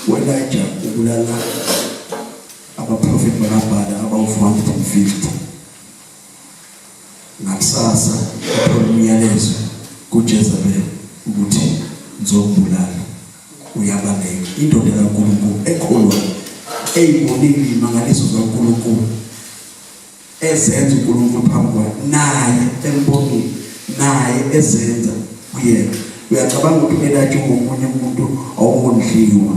uElijah ubulala abaprofeti bakaBhala abawu-450 ngakusasa uthola umyalezo kuJezebeli ukuthi ngizokubulala uyabaleka indoda kaNkulunkulu ekholwa eyibonile imangaliso kaNkulunkulu ezenza uNkulunkulu phambi kwayo naye embonile naye ezenza kuyena. Uyacabanga ukuthi uElijah ngomunye umuntu owondliwa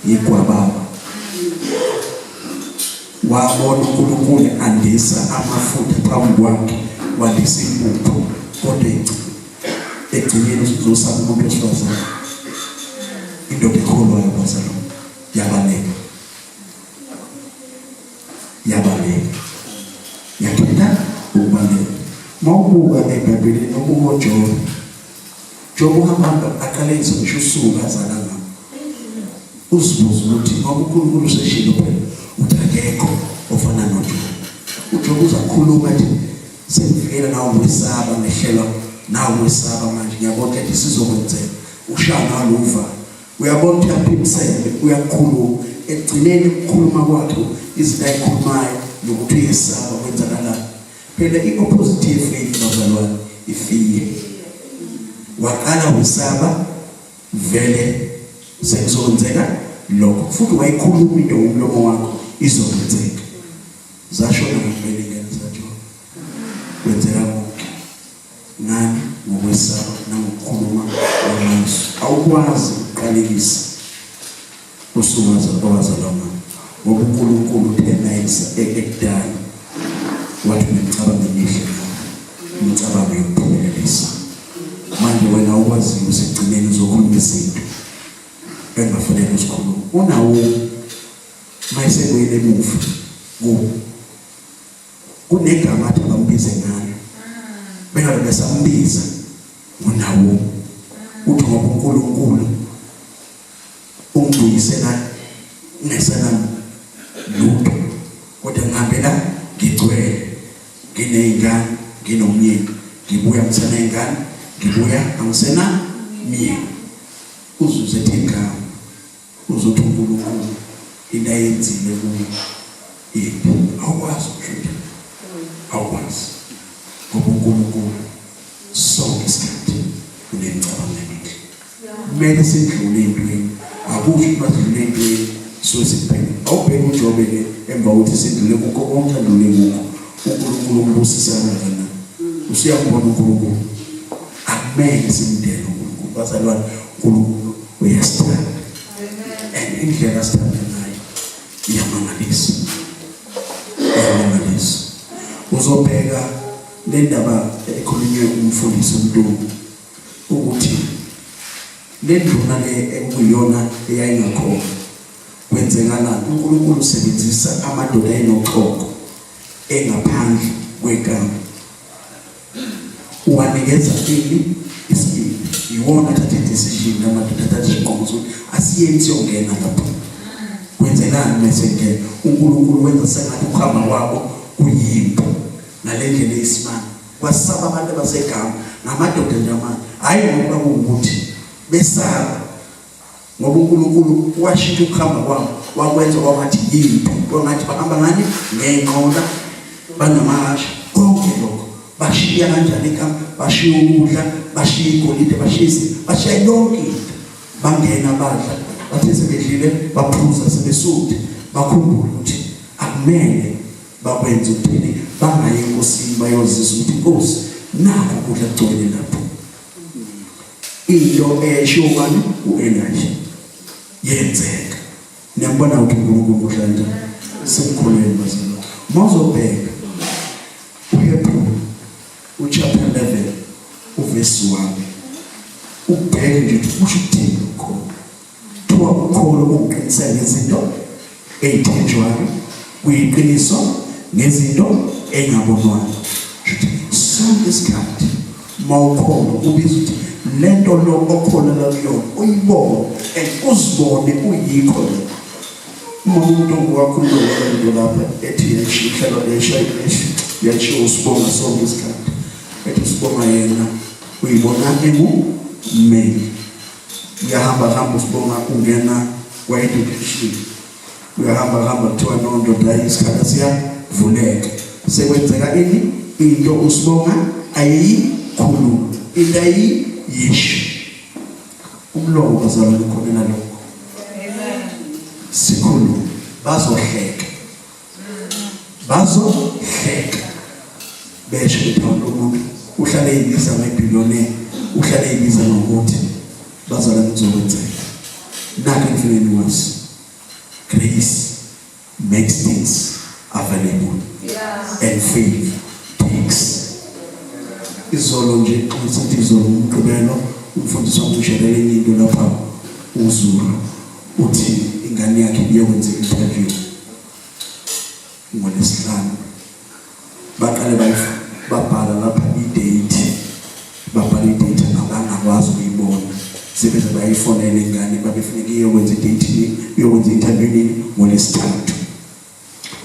yigwababa wabona uNkulunkulu andisa amafutha phambi kwakhe walisa impupho kodwa egcineni uzosaba umuntu wesifazane indoda ekholwayo bazalwane yabaleka yakhetha ukubaleka. Mawubuka eBhayibhelini ubuko Job uhamba aqale ngisho usuku azala ngalo uzibuza ukuthi ngoba uNkulunkulu useshilo phela uthakekho ofana noJob. uJob uzakhuluma athi sengifikela nawe ukwesaba ngehlelo nawe ukwesaba manje ngiyabona ukuthi sizokwenzeka ushaya ngaluva uyabona ukuthi aphimisele uyakhuluma egcineni ukukhuluma kwakhe izinto ayikhulumayo nokuthi uyesaba kwenzakalani. Phela i-opposite ye-faith bazalwane ifear. Waqala usaba vele sekuzokwenzeka lokho futhi wayikhuluma into umlomo wakho izokwenzeka. Zasho ngempela ngenza Job kwenzeka konke ngani ngokwesaba nangokukhuluma ngamazwi awukwazi ukuqalekisa usuwaza owazalwa ngoba uNkulunkulu uthena ekudala wathi ngicabanga imihle ngicabanga yokuphumelelisa. Manje wena ukwazi usigcineni uzokhuluma izinto engafanele usikhuluma unawo mayisekuyele emuva kunegama athi bambize ngalo bengabe besambiza unawo uthi ngoba uNkulunkulu ungibuyisela ngesana lutho kodwa ngihambe la ngigcwele ngineyingane nginomyeni ngibuya ngisana ingane ngibuya angisena myeni uzuze thengama uzothi uNkulunkulu into ayenzile kuyo yini awukwazi ukushuda awukwazi ngoba uNkulunkulu sonke isikhathi unemicabango emihle kumele sidlule entweni akusho ukuthi badlule entweni sosibheke awubheke uJob ke emva kokuthi sidlule kukho konke adlule kukho uNkulunkulu umbusisana kana usiyabona uNkulunkulu akumele simdele uNkulunkulu bazalwane uNkulunkulu uyasithanda indlela asithanda ngayo iyamangalisa uzobheka le ndaba ekhulunywe umfundisi uNtuli ukuthi le nduna le ekuyiyona eyayingakhona kwenzekalani. uNkulunkulu usebenzisa amadoda ayinoxhoko engaphandle kwegama uwanikeza isibili iwona athathe decision namadoda athathe isinqumo sokuthi asiyenzi yongena lapho kwenzelani mase ngene uNkulunkulu wenza sengathi ukuhamba kwabo kuyimpo ngale ndlela eyisimanga kwasaba abantu abasegama ngamadoda njamanje hayi ngoba ukuthi besaba ngoba uNkulunkulu washintsha ukuhamba kwabo wakwenza kwabathi yimpo kwangathi bahamba ngani ngenqola banamahasha konke lokho bashiya kanjani ekhaya bashiya ukudla bashiya igolide bashiya yonke into bangena badla bathi sebedlile baphuza sebesuthe bakhumbula ukuthi akumele bakwenza ukuphila bangaye enkosini bayozisa ukuthi inkosi nakho ukudla kugcwele lapho. Into eshokani uElijah yenzeka niyambona ukuthi uNkulunkulu uhlanja semkholweni bazalwane. Mawuzobheka uHebrew chapter 11 uverse 1 ubheke nje kusho ukuthini lokho thuwa ukholo ukuqiniseka ngezinto ezithenjwayo kuyiqiniso ngezinto engabonwayo. Sonke isikhathi mawukhona ubizwa ukuthi lento lo okhona la kuyona uyibone uzibone uyikho lo. Umuntu wakhuluma lento lapha ethi yeshikhala yasho usibonga sonke isikhathi ethi usibonga yena uyibona emu mmeli yahamba usibonga ungena wayedudishile uyahamba kuthiwa nondoda isikhala siyavuleka sekwenzeka ini into usibonga ayikhuluma into ayisho umlomo bazalwane khona nalokho sikhuluma bazohleka besho uthando umuntu uhlale eyibiza ngebillionaire uhlale eyibiza ngokuthi bazalwane kuzokwenzeka naka emfeni wasi grace makes things available and faith takes izolo nje ngithi izolo umgqibelo umfundisi wamshelele into lapha uZulu uthi ingane yakhe iyokwenza interview ngolesihlanu baqale babhala lapha i-date babhala i-date abangakwazi ukuyibona sebeze bayifonela ingane babefuneka iyokwenza i-date iyokwenza interview ngolesithathu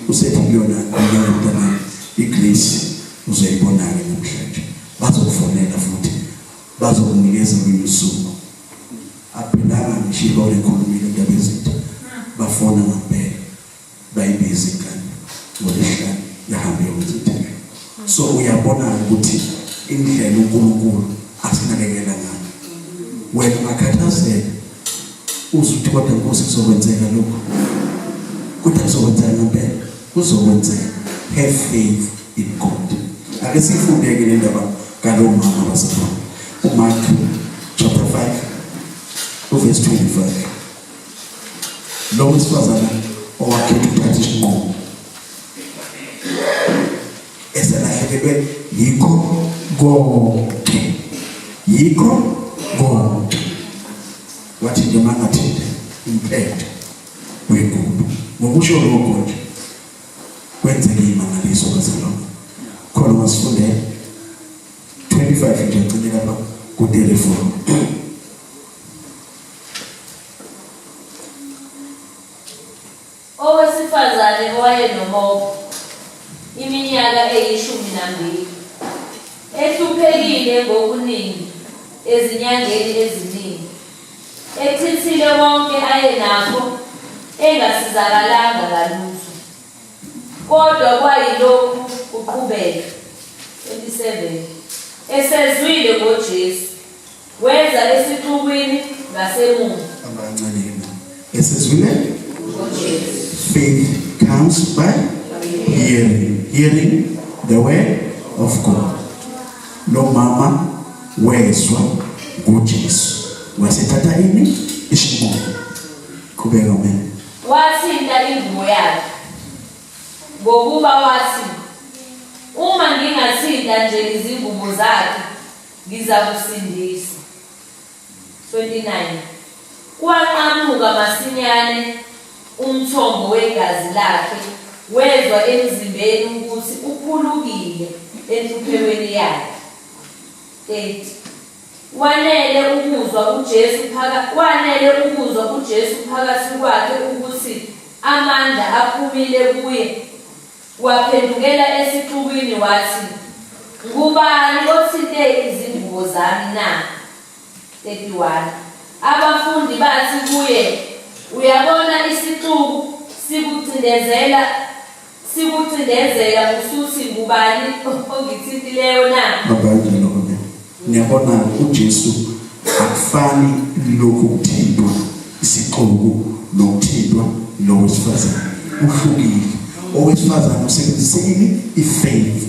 usethi kuyona ngiyabona iGrace uzoyibona-ke namhlanje bazokufonela futhi bazokunikeza usuku aphelanga ngishilo lekhulumile indaba ezinto bafona ngempela bayibiza ingane ngolesihlanu yahambe yokwenza interview so uyabona ukuthi indlela uNkulunkulu asinakekela ngayo wena ungakhathazeka uzuthi kodwa Nkosi kuzokwenzeka lokho kodwa kuzokwenzeka ngempela kuzokwenzeka have faith in God ake sifundeke le ndaba ngalo mama basekhona uMark chapter 5 verse 25 lo wesifazana owakhetha ukuthatha isinqumo eselahlekelwe yikho konke wathi nje mangathinde impetho wengubo ngokusho lokho nje kwenzeke imangaliso kazalwane khona masifundele 25 nje ngicela lapha kutelefoni owesifazane owayenomoya iminyaka eyi12 ehluphekile ngokuningi ezinyangeni eziningi echithile konke ayenakho engasizakalanga ngalutho kodwa kwayilokhu uqhubeka 27 esezwile ngoJesu wenza esixukwini ngasemuva abancane esezwile ngoJesu faith comes by hearing the word of God lo mama wezwa ngoJesu wasethatha ini isinqumo qhubeka mina wathinta ingubo yakhe ngokuba wathi uma ngingathinta nje izingubo zakhe ngizakusindisa 29 kwaqhamuka masinyane umthombo wegazi lakhe wezwa emzimbeni ukuthi ukhulukile enhluphekweni yakhe 8 wanele ukuzwa uJesu phakathi kwakhe ukuthi amandla aphumile kuye waphendukela esixukwini wathi ngubani othinte izingubo zami na 31 abafundi bathi kuye uyabona isixuku sikucindezela usuthi ngubani ongithintileyo na abanye lokho niyabona uJesu akufani lokhu kuthintwa isixuku nokuthintwa lowesifazane uhlukile owesifazane usebenzisa ifaith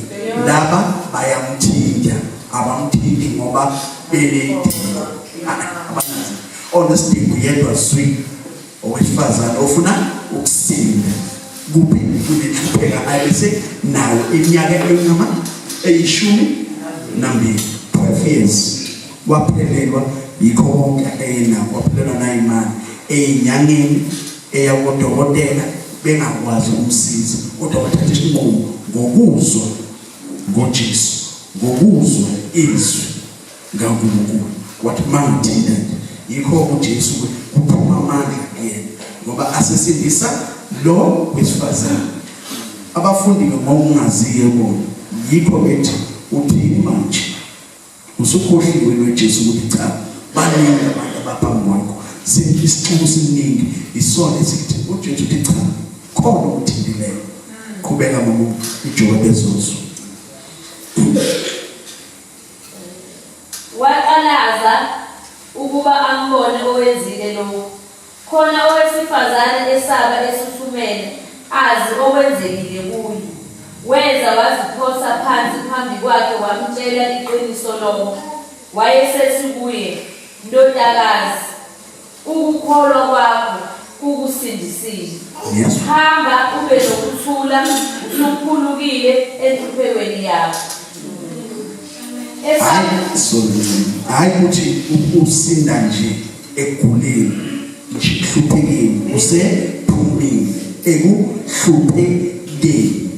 laba bayamthinta abamthinti ngoba benedinga abanzi honesty yedwa sweet owesifazane ofuna ukusinda kuphi kunenhlupheka ayise nayo iminyaka eyishumi nambili 12 years waphelelwa yikho konke ayenakho waphelelwa nayimali eyinyangeni eyakudokotela bengakwazi ukumsiza kodwa wathatha isinqumo ngokuzwa ngoJesu ngokuzwa izwi kaNkulunkulu wathi mangithinta yikho uJesu uphuma amandla kuyena ngoba asesindisa lo wesifazane abafundi ngokungaziyo bona yikho bethi uthini manje usukhohliwe noJesu ukuthi cha baningi abantu abaphambi kwakho Isixuku esiningi isona esithi uJesu uthi cha khona ukuthindileyo. Qhubeka mama ijoka bezozwa. Waqalaza ukuba ambone owenzile lokho. Khona owesifazane esaba esuthumele azi okwenzekile kuye. Weza waziphosa phansi phambi kwakhe wamtshela iqiniso lonke. Wayesethi kuye, ndodakazi, ukukholwa kwakho kukusindisile. Hamba ube nokuthula, usukhululekile enhluphekweni yakho. Hayi ukuthi usinda nje eguleni nje hluphekile usephumile ekuhluphekeni.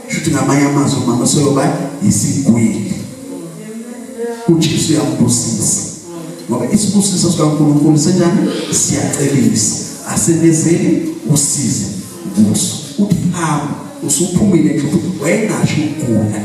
Shuthi ngamanye amazwi mama soyoba isigwili. uJesu uyambusisa ngoba isibusiso sikaNkulunkulu senjani siyacebisa asenezeli usize kuso. Uthi hamba usuphumile nje wayengasho ukugula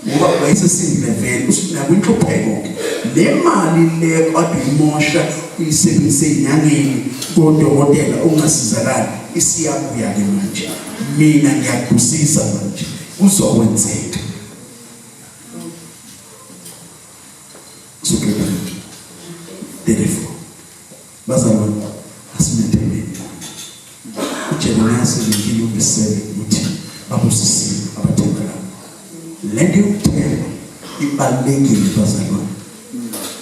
ngoba wayesesindile vele usunako inhlupheko le mali le kade imosha uyisebenzise inyangeni kodokotela ongasizakala isiyabuya ke manje. Mina ngiyakubusisa manje kuzokwenzeka. Therefore, bazalwane asimethembe. UJeremiya 17:7 uthi babusisiwe abathembelayo. Lento yokuthemba ibalulekile bazalwane.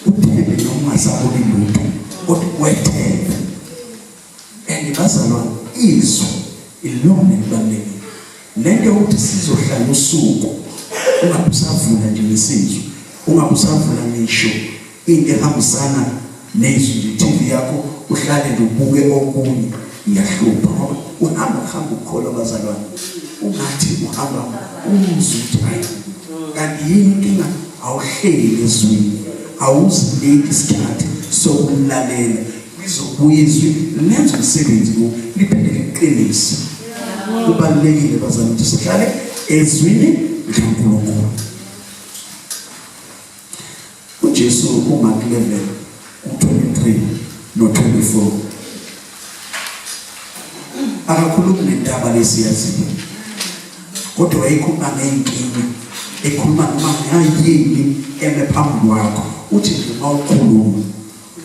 Uthembe noma ungasaboni lutho kodwa wethembe. And bazalwane izwi ilona libalulekile. Lento yokuthi sizohlala usuku ungabusavula nje lesizwe, ungabusavula ngisho into ehambisana nezwi TV yakho uhlale ndobuke okunye iyahlupha ngoba uhamba ukholwa bazalwane ungathi uhamba uzuthayi kanti yini inkinga awuhleli ezwini awuziniki isikhathi sokulalela lizobuya izwi lenze umsebenzi lo liphinde liqinise. Kubalulekile bazalwane ukuthi sihlale ezwini likaNkulunkulu. uJesu uMark 11:23 no-24 akakhulumi nendaba lesiyaziyo kodwa wayekhuluma ngeenkinga ekhuluma noma ngayini eme phambi kwakho. Uthi noma ukhuluma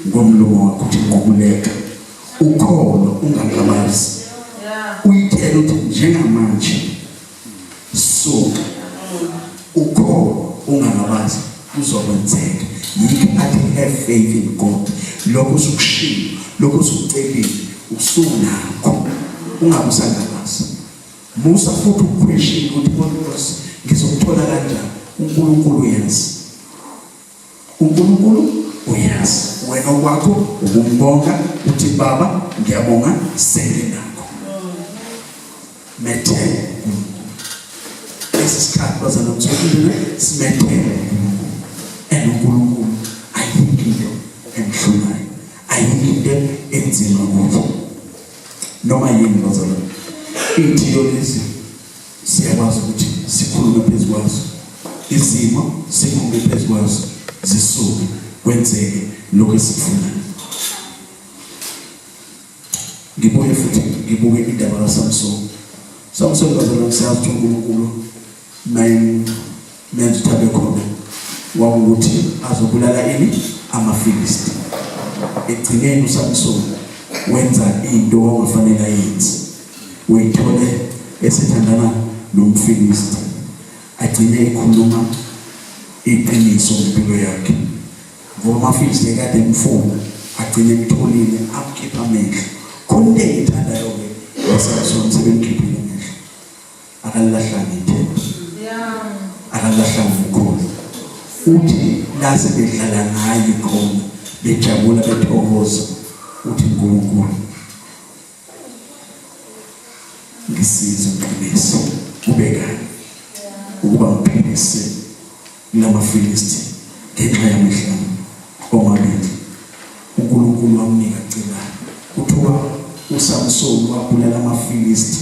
ngomlomo wakho uthi ngokuleka ukholo ungakabazi uyitshela uthi njengamanje suka ukholo ungakabazi kuzokwenzeka. Yikho athi have faith in God. Lokho usukushiya lokho usucebile usunakho ungabusangakazi. Musa futhi uquestion ukuthi Nkosi ngizokuthola kanjani? uNkulunkulu uyazi. uNkulunkulu uyazi. Wena kwakho ukumbonga uthi Baba ngiyabonga senginakho. Methembe. Isikhathi bazalwane simethembe uNkulunkulu ayikho emhlumayo ayikho enzima kuzo noma yini bazalwane. Izithiyo lezi siyakwazi ukuthi sikhulume phezu kwazo, izimo sikhulume phezu kwazo zisuke kwenzeke lokho esifunayo. Ngibuye futhi ngibuke indaba kaSamson. Samson bazalwane siyazi ukuthi uNkulunkulu menze thabe khona wakuthi azobulala ini amaFilisti. Egcineni uSamson wenza into ongafanele ayenze. Uyithole esethandana nomFilisti. Agcine ekhuluma iqiniso ngempilo yakhe. Ngoba amaFilisti ekade emfuna agcine emtholile amkhipha amehlo. Khona eyithandayo ke uSamson sebemkhiphile amehlo. Akalahlanga ithemba. Akalahlanga ukholwa. Uthi lase bedlala ngayo khona bejabula bethokoza uthi uNkulunkulu ngisize uqinise ubekani ukuba ngiphilise lamaFilisti ngenxa yamehlo omabili. uNkulunkulu wamnika cebani uthoba uSamson wabulala amaFilisti